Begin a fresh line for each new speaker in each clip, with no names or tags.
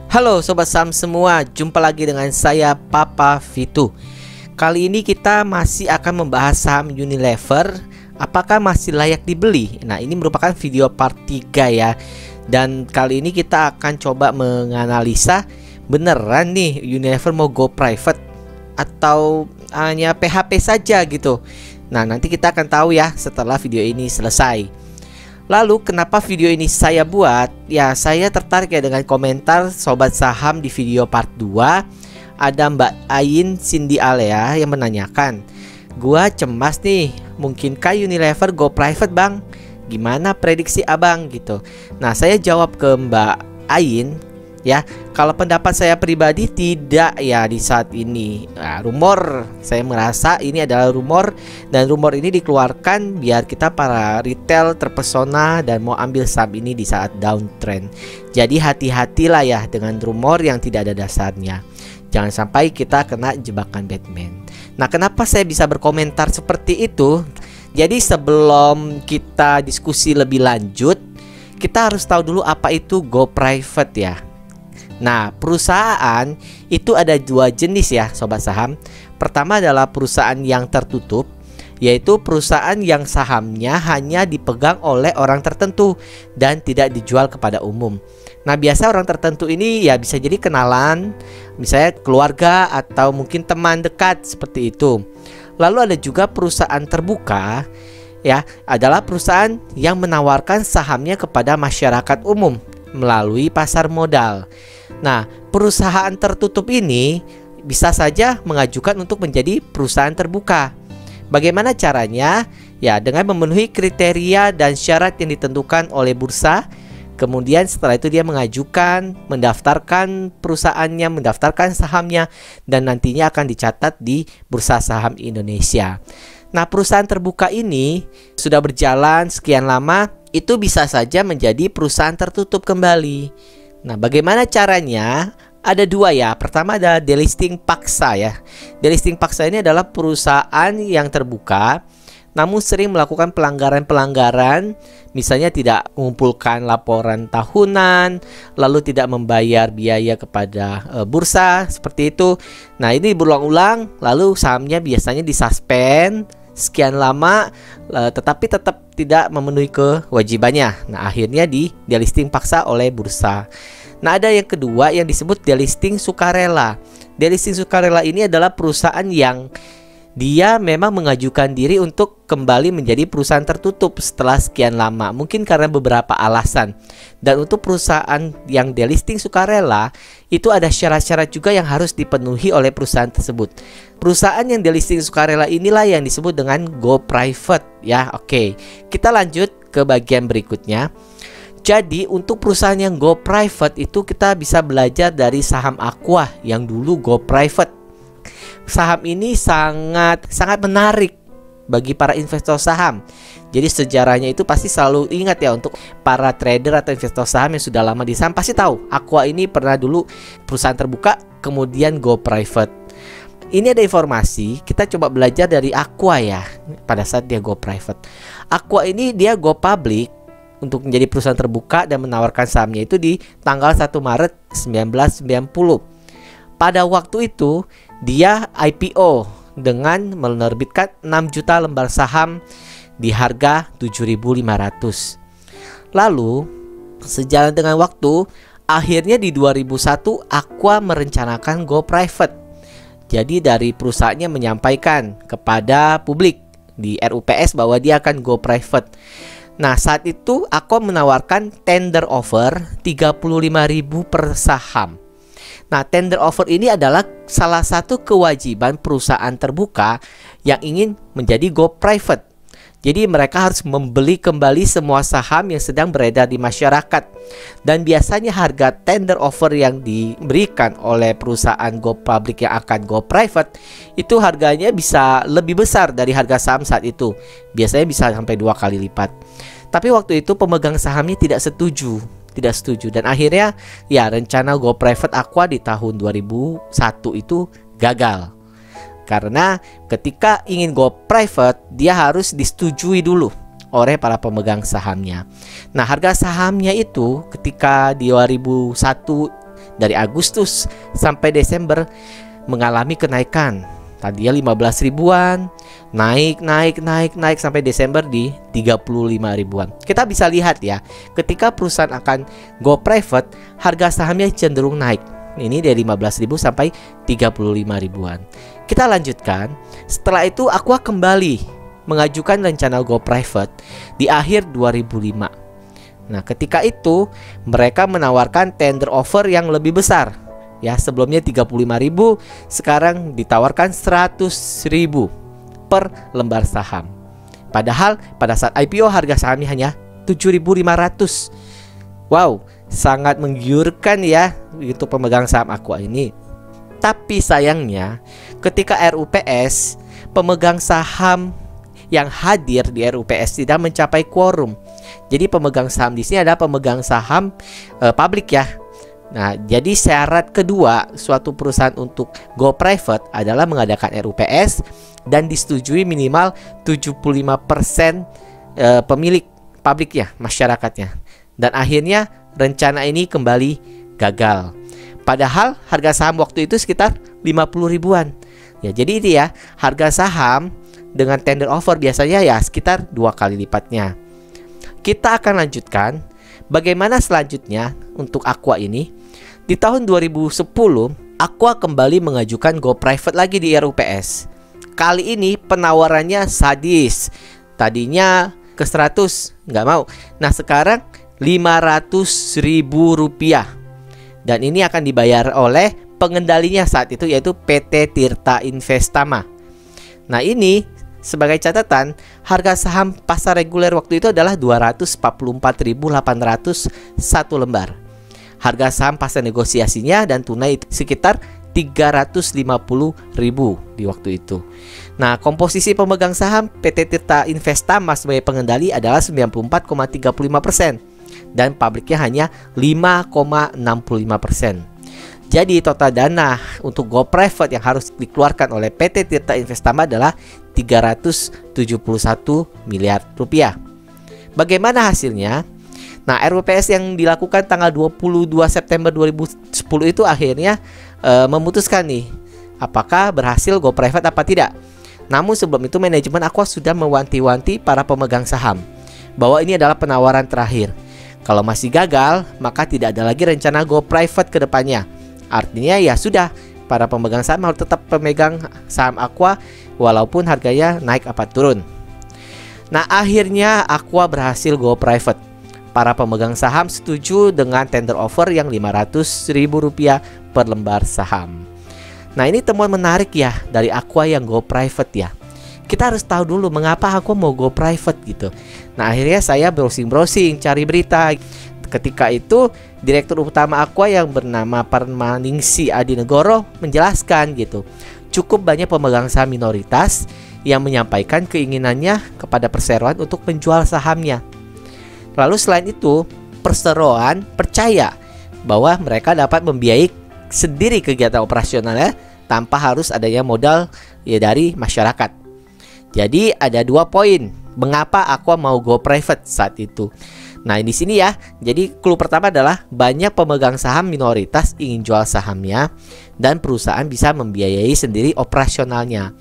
Halo Sobat Saham semua, jumpa lagi dengan saya Papa Fitu. Kali ini kita masih akan membahas saham Unilever. Apakah masih layak dibeli? Nah, ini merupakan video part 3 ya. Dan kali ini kita akan coba menganalisa beneran nih Unilever mau go private atau hanya PHP saja gitu. Nah, nanti kita akan tahu ya setelah video ini selesai. Lalu kenapa video ini saya buat? Ya, saya tertarik ya dengan komentar Sobat Saham di video part 2. Ada Mbak Ain Cindy Alea yang menanyakan, "Gua cemas nih, mungkinkah Unilever go private bang? Gimana prediksi abang?" gitu. Nah, saya jawab ke Mbak Ain, ya, kalau pendapat saya pribadi tidak ya di saat ini. Nah, rumor, saya merasa ini adalah rumor, dan rumor ini dikeluarkan biar kita para retail terpesona dan mau ambil saham ini di saat downtrend. Jadi hati-hatilah ya dengan rumor yang tidak ada dasarnya. Jangan sampai kita kena jebakan Batman. Nah, kenapa saya bisa berkomentar seperti itu? Jadi sebelum kita diskusi lebih lanjut, kita harus tahu dulu apa itu go private ya. Nah, perusahaan itu ada dua jenis ya Sobat Saham. Pertama adalah perusahaan yang tertutup, yaitu perusahaan yang sahamnya hanya dipegang oleh orang tertentu dan tidak dijual kepada umum. Nah, biasa orang tertentu ini ya bisa jadi kenalan, misalnya keluarga atau mungkin teman dekat seperti itu. Lalu ada juga perusahaan terbuka, ya, adalah perusahaan yang menawarkan sahamnya kepada masyarakat umum melalui pasar modal. Nah, perusahaan tertutup ini bisa saja mengajukan untuk menjadi perusahaan terbuka. Bagaimana caranya? Ya, dengan memenuhi kriteria dan syarat yang ditentukan oleh bursa. Kemudian setelah itu dia mengajukan, mendaftarkan perusahaannya, mendaftarkan sahamnya, dan nantinya akan dicatat di Bursa Saham Indonesia. Nah, perusahaan terbuka ini sudah berjalan sekian lama, itu bisa saja menjadi perusahaan tertutup kembali. Nah, bagaimana caranya? Ada dua ya. Pertama ada delisting paksa ya. Delisting paksa ini adalah perusahaan yang terbuka namun sering melakukan pelanggaran-pelanggaran, misalnya tidak mengumpulkan laporan tahunan, lalu tidak membayar biaya kepada bursa, seperti itu. Nah, ini berulang-ulang, lalu sahamnya biasanya disuspend sekian lama, tetapi tetap tidak memenuhi kewajibannya. Nah, akhirnya di delisting paksa oleh bursa. Nah, ada yang kedua yang disebut delisting sukarela. Delisting sukarela ini adalah perusahaan yang dia memang mengajukan diri untuk kembali menjadi perusahaan tertutup setelah sekian lama, mungkin karena beberapa alasan. Dan untuk perusahaan yang delisting sukarela, itu ada syarat-syarat juga yang harus dipenuhi oleh perusahaan tersebut. Perusahaan yang delisting sukarela inilah yang disebut dengan go private ya. Oke, kita lanjut ke bagian berikutnya. Jadi untuk perusahaan yang go private itu kita bisa belajar dari saham Aqua yang dulu go private. Saham ini sangat menarik bagi para investor saham. Jadi sejarahnya itu pasti selalu ingat ya, untuk para trader atau investor saham yang sudah lama di saham pasti tahu Aqua ini pernah dulu perusahaan terbuka kemudian go private. Ini ada informasi, kita coba belajar dari Aqua ya pada saat dia go private. Aqua ini dia go public untuk menjadi perusahaan terbuka dan menawarkan sahamnya itu di tanggal 1 Maret 1990. Pada waktu itu dia IPO dengan menerbitkan 6 juta lembar saham di harga 7.500. Lalu sejalan dengan waktu, akhirnya di 2001 Aqua merencanakan go private. Jadi dari perusahaannya menyampaikan kepada publik di RUPS bahwa dia akan go private. Nah, saat itu Aqua menawarkan tender offer 35.000 per saham. Nah, tender offer ini adalah salah satu kewajiban perusahaan terbuka yang ingin menjadi go private. Jadi mereka harus membeli kembali semua saham yang sedang beredar di masyarakat. Dan biasanya harga tender offer yang diberikan oleh perusahaan go public yang akan go private itu harganya bisa lebih besar dari harga saham saat itu. Biasanya bisa sampai 2 kali lipat. Tapi waktu itu pemegang sahamnya tidak setuju, dan akhirnya ya rencana go private Aqua di tahun 2001 itu gagal. Karena ketika ingin go private dia harus disetujui dulu oleh para pemegang sahamnya. Nah, harga sahamnya itu ketika di 2001 dari Agustus sampai Desember mengalami kenaikan. Tadinya 15 ribuan, naik sampai Desember di 35 ribuan. Kita bisa lihat ya, ketika perusahaan akan go private, harga sahamnya cenderung naik. Ini dari 15.000 sampai 35 ribuan. Kita lanjutkan. Setelah itu Aqua kembali mengajukan rencana go private di akhir 2005. Nah, ketika itu mereka menawarkan tender offer yang lebih besar. Ya, sebelumnya 35.000, sekarang ditawarkan 100.000 per lembar saham. Padahal pada saat IPO harga sahamnya hanya 7.500. Wow, sangat menggiurkan ya untuk pemegang saham Aqua ini. Tapi sayangnya ketika RUPS, pemegang saham yang hadir di RUPS tidak mencapai quorum. Jadi pemegang saham di sini adalah pemegang saham publik ya. Nah, jadi syarat kedua suatu perusahaan untuk go private adalah mengadakan RUPS dan disetujui minimal 75% pemilik publik ya, masyarakatnya. Dan akhirnya rencana ini kembali gagal. Padahal harga saham waktu itu sekitar 50 ribuan. Ya, jadi ini ya, harga saham dengan tender offer biasanya ya sekitar 2 kali lipatnya. Kita akan lanjutkan bagaimana selanjutnya untuk Aqua ini. Di tahun 2010, Aqua kembali mengajukan go private lagi di RUPS. Kali ini penawarannya sadis. Tadinya ke 100, nggak mau. Nah, sekarang 500.000 rupiah. Dan ini akan dibayar oleh pengendalinya saat itu, yaitu PT Tirta Investama. Nah, ini sebagai catatan, harga saham pasar reguler waktu itu adalah 244.800 satu lembar. Harga saham pasar negosiasinya dan tunai sekitar 350.000 di waktu itu. Nah, komposisi pemegang saham PT Tirta Investama sebagai pengendali adalah 94,35% dan publiknya hanya 5,65%. Jadi total dana untuk go private yang harus dikeluarkan oleh PT Tirta Investama adalah 371 miliar rupiah. Bagaimana hasilnya? Nah, RUPS yang dilakukan tanggal 22 September 2010 itu akhirnya memutuskan nih apakah berhasil go private apa tidak. Namun sebelum itu manajemen Aqua sudah mewanti-wanti para pemegang saham bahwa ini adalah penawaran terakhir. Kalau masih gagal, maka tidak ada lagi rencana go private ke depannya. Artinya ya sudah, para pemegang saham harus tetap pemegang saham Aqua walaupun harganya naik apa turun. Nah, akhirnya Aqua berhasil go private. Para pemegang saham setuju dengan tender offer yang 500.000 rupiah per lembar saham. Nah, ini temuan menarik ya dari Aqua yang go private ya. Kita harus tahu dulu mengapa Aqua mau go private gitu. Nah, akhirnya saya browsing cari berita. Ketika itu Direktur Utama Aqua yang bernama Parmaningsi Adinegoro menjelaskan gitu, cukup banyak pemegang saham minoritas yang menyampaikan keinginannya kepada perseroan untuk menjual sahamnya. Lalu selain itu, perseroan percaya bahwa mereka dapat membiayai sendiri kegiatan operasionalnya tanpa harus adanya modal ya dari masyarakat. Jadi ada 2 poin mengapa Aqua mau go private saat itu. Nah, di sini ya. Jadi clue pertama adalah banyak pemegang saham minoritas ingin jual sahamnya dan perusahaan bisa membiayai sendiri operasionalnya.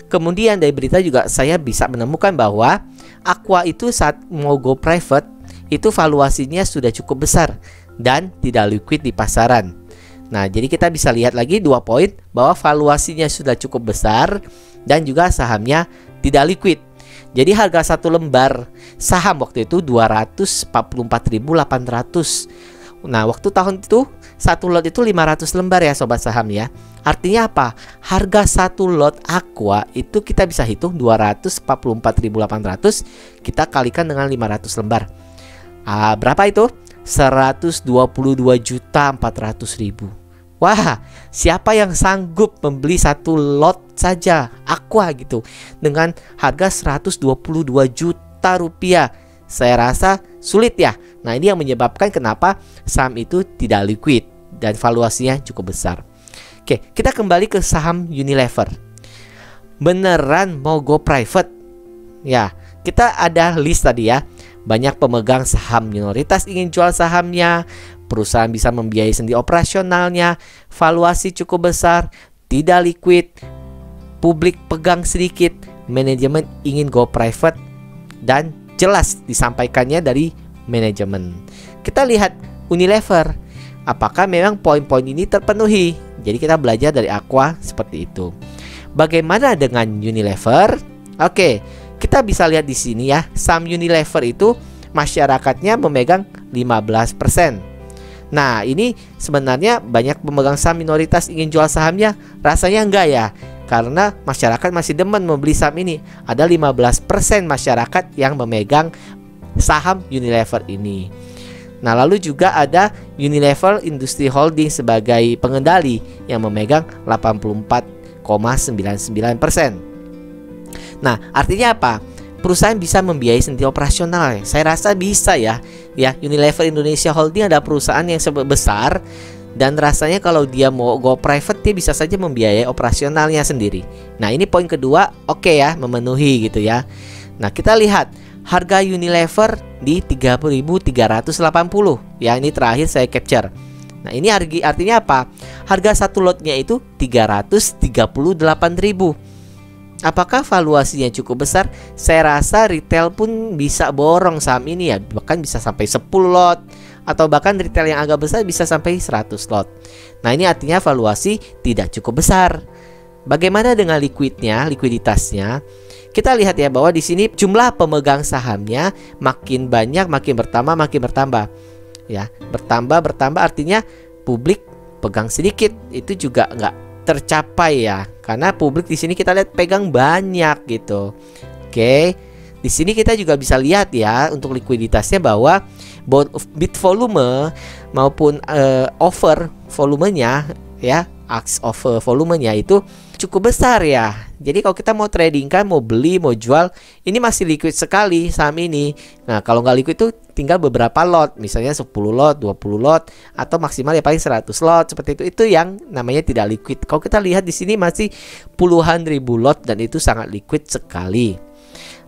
Kemudian dari berita juga saya bisa menemukan bahwa Aqua itu saat mau go private itu valuasinya sudah cukup besar dan tidak liquid di pasaran. Nah, jadi kita bisa lihat lagi 2 poin bahwa valuasinya sudah cukup besar dan juga sahamnya tidak liquid. Jadi harga satu lembar saham waktu itu 244.800. Nah, waktu tahun itu satu lot itu 500 lembar ya sobat saham ya. Artinya apa? Harga satu lot Aqua itu kita bisa hitung 244.800 kita kalikan dengan 500 lembar. Berapa itu? 122.400.000. Wah, siapa yang sanggup membeli satu lot saja Aqua gitu dengan harga 122 juta rupiah? Saya rasa sulit ya. Nah, ini yang menyebabkan kenapa saham itu tidak liquid dan valuasinya cukup besar. Oke, kita kembali ke saham Unilever. Beneran mau go private? Ya, kita ada list tadi ya. banyak pemegang saham minoritas ingin jual sahamnya, perusahaan bisa membiayai sendi operasionalnya, valuasi cukup besar, tidak liquid, publik pegang sedikit, manajemen ingin go private, dan jelas disampaikannya dari manajemen. Kita lihat Unilever, apakah memang poin-poin ini terpenuhi? Jadi kita belajar dari Aqua seperti itu. Bagaimana dengan Unilever? Oke, kita bisa lihat di sini ya, saham Unilever itu masyarakatnya memegang 15%. Nah, ini sebenarnya banyak pemegang saham minoritas ingin jual sahamnya? Rasanya enggak ya, karena masyarakat masih demen membeli saham ini. Ada 15% masyarakat yang memegang saham Unilever ini. Nah, lalu juga ada Unilever Industri Holding sebagai pengendali yang memegang 84,99%. Nah, artinya apa? Perusahaan bisa membiayai sendi operasional. Saya rasa bisa ya. Ya, Unilever Indonesia Holding ada perusahaan yang besar, dan rasanya kalau dia mau go private, dia bisa saja membiayai operasionalnya sendiri. Nah, ini poin kedua, oke ya, memenuhi gitu ya. Nah, kita lihat harga Unilever di 30.380. Ya, ini terakhir saya capture. Nah, ini artinya apa? Harga satu lotnya itu 338.000. Apakah valuasinya cukup besar? Saya rasa retail pun bisa borong saham ini ya, bahkan bisa sampai 10 lot, atau bahkan retail yang agak besar bisa sampai 100 lot. Nah, ini artinya valuasi tidak cukup besar. Bagaimana dengan likuiditasnya? Kita lihat ya bahwa di sini jumlah pemegang sahamnya makin banyak, makin bertambah. Ya, bertambah artinya publik pegang sedikit. Itu juga nggak tercapai ya, karena publik di sini kita lihat pegang banyak gitu. Oke, di sini kita juga bisa lihat ya untuk likuiditasnya bahwa bid volume maupun over volumenya ya, ask over volumenya itu cukup besar ya. Jadi kalau kita mau trading kan, mau beli, mau jual, ini masih liquid sekali saham ini. Nah, kalau nggak liquid itu tinggal beberapa lot, misalnya 10 lot, 20 lot, atau maksimal ya paling 100 lot seperti itu. Itu yang namanya tidak liquid. Kalau kita lihat di sini masih puluhan ribu lot, dan itu sangat liquid sekali.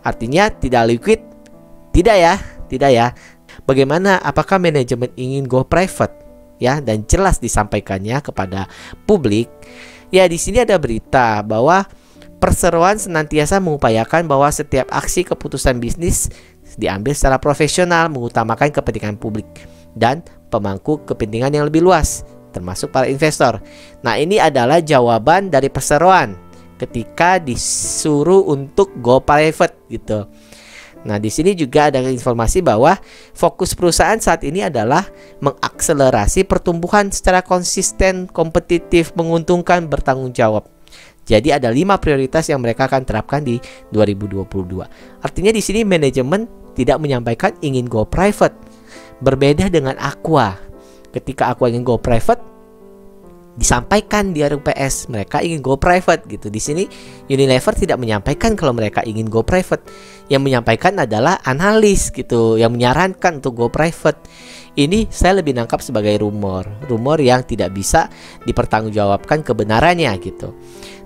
Artinya tidak liquid? Tidak ya. Bagaimana? Apakah manajemen ingin go private? Ya, dan jelas disampaikannya kepada publik. Ya, di sini ada berita bahwa perseroan senantiasa mengupayakan bahwa setiap aksi keputusan bisnis diambil secara profesional, mengutamakan kepentingan publik dan pemangku kepentingan yang lebih luas, termasuk para investor. Nah, ini adalah jawaban dari perseroan ketika disuruh untuk go private gitu. Nah, di sini juga ada informasi bahwa fokus perusahaan saat ini adalah mengakselerasi pertumbuhan secara konsisten, kompetitif, menguntungkan, bertanggung jawab. Jadi ada 5 prioritas yang mereka akan terapkan di 2022. Artinya di sini manajemen tidak menyampaikan ingin go private. Berbeda dengan Aqua. Ketika Aqua ingin go private, disampaikan di RUPS mereka ingin go private gitu. Di sini Unilever tidak menyampaikan kalau mereka ingin go private. Yang menyampaikan adalah analis gitu, yang menyarankan untuk go private. Ini saya lebih nangkap sebagai rumor yang tidak bisa dipertanggungjawabkan kebenarannya gitu.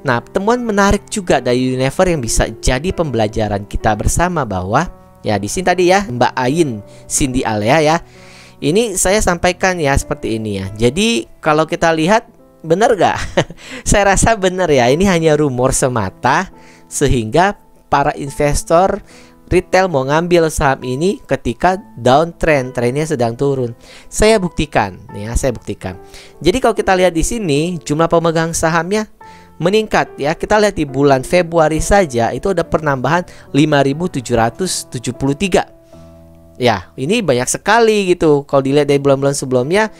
Nah, temuan menarik juga dari Unilever yang bisa jadi pembelajaran kita bersama bahwa ya di sini tadi ya Mbak Ain Cindy Alea ya. Ini saya sampaikan ya seperti ini ya. Jadi kalau kita lihat benar gak? Saya rasa benar ya. Ini hanya rumor semata sehingga para investor retail mau ngambil saham ini ketika downtrend, trennya sedang turun. Saya buktikan. Jadi kalau kita lihat di sini jumlah pemegang sahamnya meningkat ya. Kita lihat di bulan Februari saja itu ada penambahan 5.773. Ya, ini banyak sekali gitu. Kalau dilihat dari bulan-bulan sebelumnya,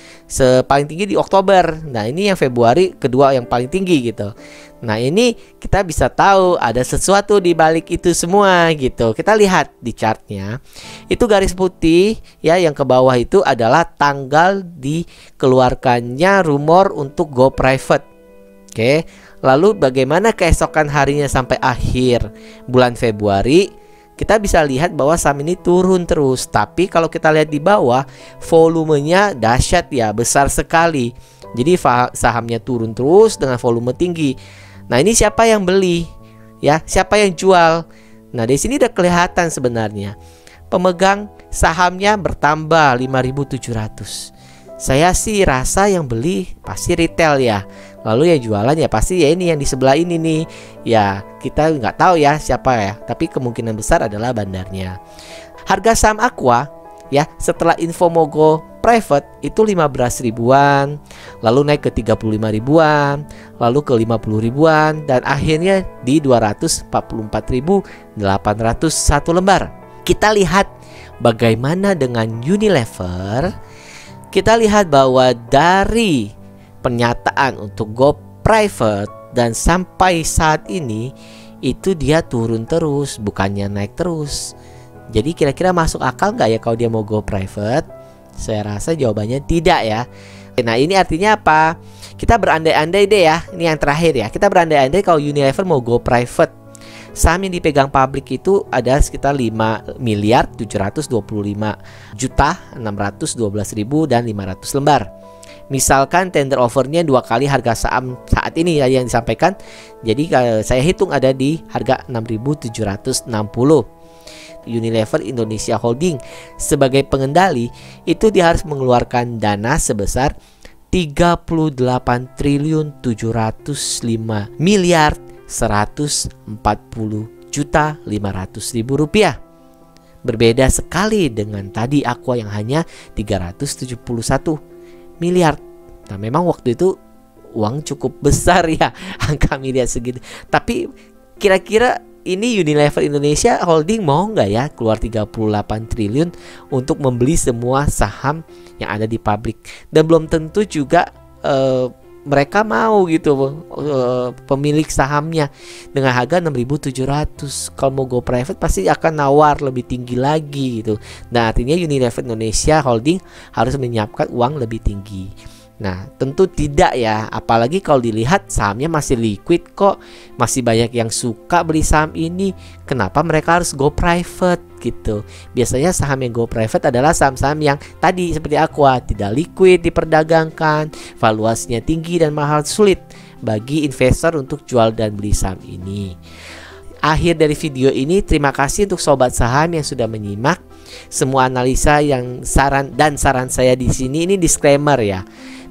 paling tinggi di Oktober. Nah, ini yang Februari kedua yang paling tinggi gitu. Nah, ini kita bisa tahu ada sesuatu di balik itu semua gitu. Kita lihat di chartnya. Itu garis putih ya, yang ke bawah itu adalah tanggal dikeluarkannya rumor untuk go private. Oke. Lalu bagaimana keesokan harinya sampai akhir bulan Februari? Kita bisa lihat bahwa saham ini turun terus. Tapi kalau kita lihat di bawah, volumenya dahsyat ya, besar sekali. Jadi sahamnya turun terus dengan volume tinggi. Nah, ini siapa yang beli? Ya, siapa yang jual? Nah, di sini udah kelihatan sebenarnya pemegang sahamnya bertambah 5.700. Saya sih rasa yang beli pasti retail ya. Lalu yang jualan ya pasti ya ini yang di sebelah ini nih. Ya kita nggak tahu ya siapa ya, tapi kemungkinan besar adalah bandarnya. Harga saham Aqua ya setelah info mau go private itu 15 ribuan, lalu naik ke 35 ribuan, lalu ke 50 ribuan, dan akhirnya di 244.801 lembar. Kita lihat bagaimana dengan Unilever. Kita lihat bahwa dari pernyataan untuk go private dan sampai saat ini itu dia turun terus, bukannya naik terus. Jadi kira-kira masuk akal nggak ya kalau dia mau go private? Saya rasa jawabannya tidak ya. Nah ini artinya apa? Kita berandai-andai deh ya. Ini yang terakhir ya. Kita berandai-andai kalau Unilever mau go private. Saham yang dipegang publik itu ada sekitar 5.725.612.500 lembar. Misalkan tender offernya 2 kali harga saham saat ini yang disampaikan. Jadi saya hitung ada di harga 6.760. Unilever Indonesia Holding sebagai pengendali itu dia harus mengeluarkan dana sebesar 38.140.500.500.000 rupiah. Berbeda sekali dengan tadi Aqua yang hanya 371 miliar. Nah memang waktu itu uang cukup besar ya, angka miliar segitu. Tapi kira-kira ini Unilever Indonesia Holding mau nggak ya keluar 38 triliun untuk membeli semua saham yang ada di publik? Dan belum tentu juga mereka mau gitu pemilik sahamnya dengan harga 6.700. Kalau mau go private pasti akan nawar lebih tinggi lagi gitu. Nah artinya Unilever Indonesia Holding harus menyiapkan uang lebih tinggi. Nah tentu tidak ya, apalagi kalau dilihat sahamnya masih liquid kok, masih banyak yang suka beli saham ini. Kenapa mereka harus go private gitu? Biasanya saham yang go private adalah saham-saham yang tadi seperti Aqua, tidak liquid diperdagangkan, valuasinya tinggi dan mahal, sulit bagi investor untuk jual dan beli saham ini. Akhir dari video ini, terima kasih untuk sobat saham yang sudah menyimak semua analisa yang saran saya di sini. Ini disclaimer ya,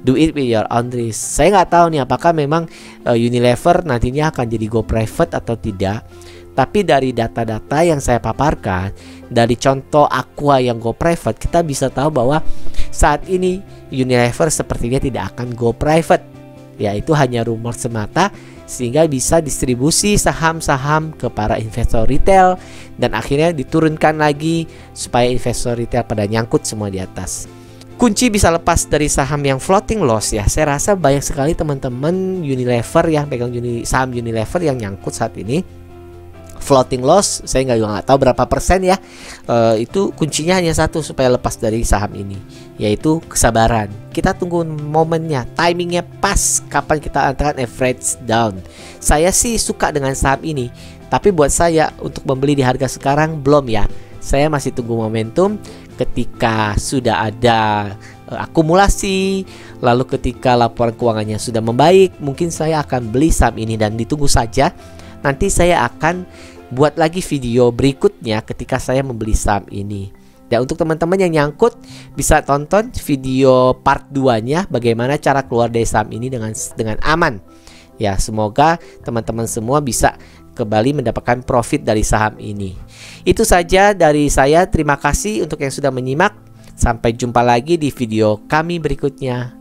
do it with your own risk. Saya nggak tahu nih apakah memang Unilever nantinya akan jadi go private atau tidak. Tapi dari data-data yang saya paparkan, dari contoh Aqua yang go private, kita bisa tahu bahwa saat ini Unilever sepertinya tidak akan go private. Ya itu hanya rumor semata, sehingga bisa distribusi saham-saham ke para investor retail dan akhirnya diturunkan lagi supaya investor retail pada nyangkut semua di atas. Kunci bisa lepas dari saham yang floating loss ya. Saya rasa banyak sekali teman-teman Unilever yang pegang saham Unilever yang nyangkut saat ini. Floating loss, saya nggak tahu berapa persen ya. Itu kuncinya hanya satu supaya lepas dari saham ini, yaitu kesabaran. Kita tunggu momennya, timingnya pas kapan kita antarakan average down. Saya sih suka dengan saham ini, tapi buat saya untuk membeli di harga sekarang belum ya. Saya masih tunggu momentum ketika sudah ada akumulasi, lalu ketika laporan keuangannya sudah membaik, mungkin saya akan beli saham ini dan ditunggu saja. Nanti saya akan buat lagi video berikutnya ketika saya membeli saham ini. Dan untuk teman-teman yang nyangkut, bisa tonton video part 2-nya bagaimana cara keluar dari saham ini dengan aman. Ya, semoga teman-teman semua bisa kembali mendapatkan profit dari saham ini. Itu saja dari saya. Terima kasih untuk yang sudah menyimak. Sampai jumpa lagi di video kami berikutnya.